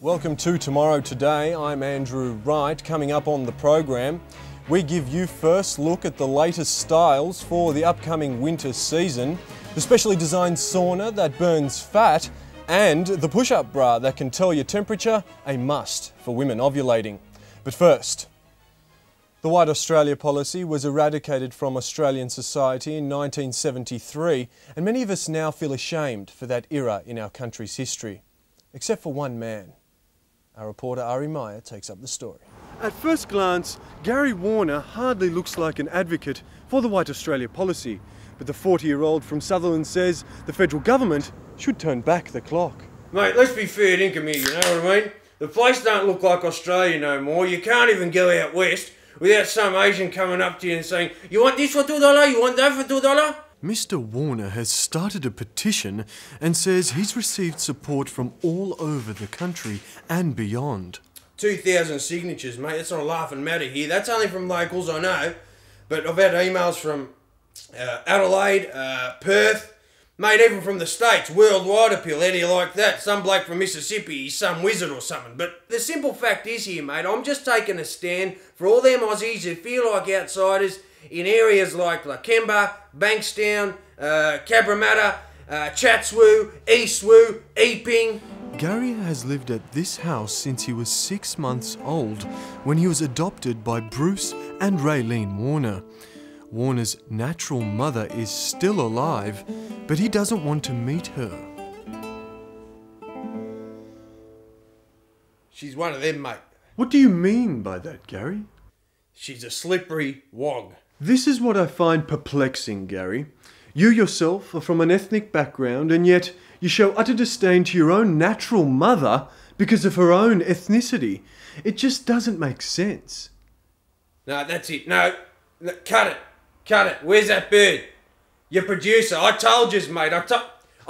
Welcome to Tomorrow Today. I'm Andrew Wright. Coming up on the program, we give you first look at the latest styles for the upcoming winter season, the specially designed sauna that burns fat, and the push-up bra that can tell your temperature, a must for women ovulating. But first, the White Australia policy was eradicated from Australian society in 1973, and many of us now feel ashamed for that era in our country's history, except for one man. Our reporter Ari Meyer takes up the story. At first glance, Gary Warner hardly looks like an advocate for the White Australia policy, but the 40-year-old from Sutherland says the federal government should turn back the clock. Mate, let's be fair dinkum here, you know what I mean? The place don't look like Australia no more. You can't even go out west without some Asian coming up to you and saying, "You want this for $2? You want that for $2? Mr. Warner has started a petition and says he's received support from all over the country and beyond. 2,000 signatures, mate. That's not a laughing matter here. That's only from locals, I know. But I've had emails from Adelaide, Perth, mate, even from the States, worldwide appeal. How do you like that? Some bloke from Mississippi, he's some wizard or something. But the simple fact is here, mate, I'm just taking a stand for all them Aussies who feel like outsiders in areas like Lakemba, Bankstown, Cabramatta, Chatswood, Eastwood, Epping. Gary has lived at this house since he was 6 months old when he was adopted by Bruce and Raylene Warner. Warner's natural mother is still alive, but he doesn't want to meet her. She's one of them, mate. What do you mean by that, Gary? She's a slippery wog. This is what I find perplexing, Gary. You yourself are from an ethnic background, and yet you show utter disdain to your own natural mother because of her own ethnicity. It just doesn't make sense. No, that's it. No, cut it. Cut it. Where's that bird? Your producer. I told yous, mate. I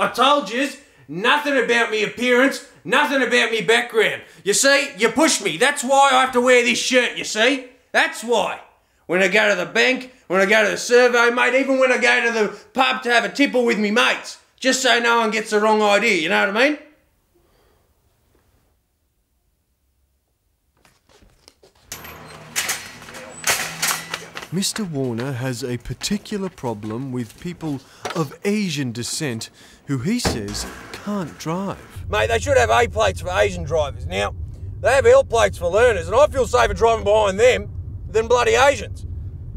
told yous nothing about me appearance, nothing about me background. You see, you pushed me. That's why I have to wear this shirt, you see? That's why. When I go to the bank, when I go to the servo, mate, even when I go to the pub to have a tipple with me mates, just so no one gets the wrong idea, you know what I mean? Mr. Warner has a particular problem with people of Asian descent who he says can't drive. Mate, they should have A plates for Asian drivers. Now, they have L plates for learners, and I feel safer driving behind them than bloody Asians.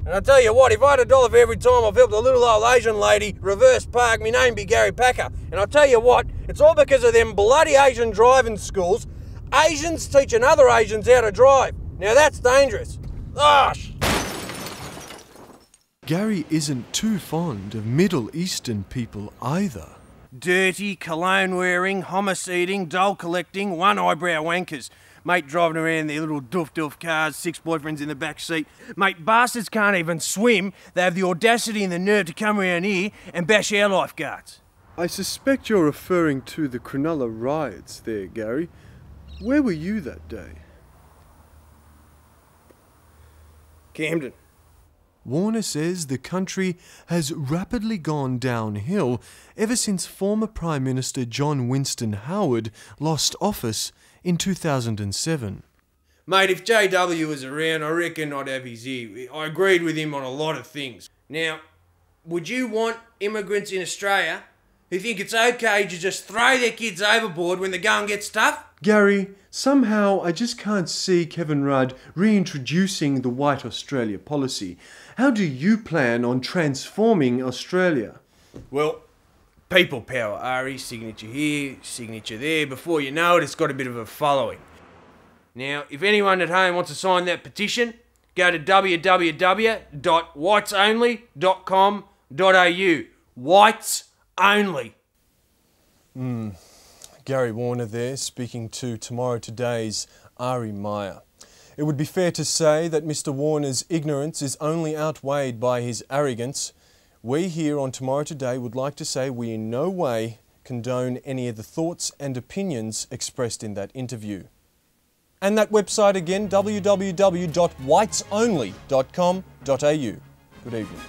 And I tell you what, if I had $1 for every time I've helped a little old Asian lady reverse park, my name be Gary Packer. And I tell you what, it's all because of them bloody Asian driving schools. Asians teaching other Asians how to drive. Now that's dangerous. Gosh! Gary isn't too fond of Middle Eastern people either. Dirty, cologne-wearing, homicide-ing, doll-collecting, one-eyebrow wankers. Mate, driving around their little doof cars, 6 boyfriends in the back seat. Mate, bastards can't even swim. They have the audacity and the nerve to come around here and bash our lifeguards. I suspect you're referring to the Cronulla riots there, Gary. Where were you that day? Camden. Warner says the country has rapidly gone downhill ever since former Prime Minister John Winston Howard lost office in 2007. Mate, if JW was around, I reckon I'd have his ear. I agreed with him on a lot of things. Now, would you want immigrants in Australia who think it's okay to just throw their kids overboard when the going gets tough? Gary, somehow I just can't see Kevin Rudd reintroducing the White Australia policy. How do you plan on transforming Australia? Well, people power, Ari, signature here, signature there. Before you know it, it's got a bit of a following. Now, if anyone at home wants to sign that petition, go to www.whitesonly.com.au. Whites only. Gary Warner there, speaking to Tomorrow Today's Ari Meyer. It would be fair to say that Mr. Warner's ignorance is only outweighed by his arrogance. We here on Tomorrow Today would like to say we in no way condone any of the thoughts and opinions expressed in that interview. And that website again, www.whitesonly.com.au. Good evening.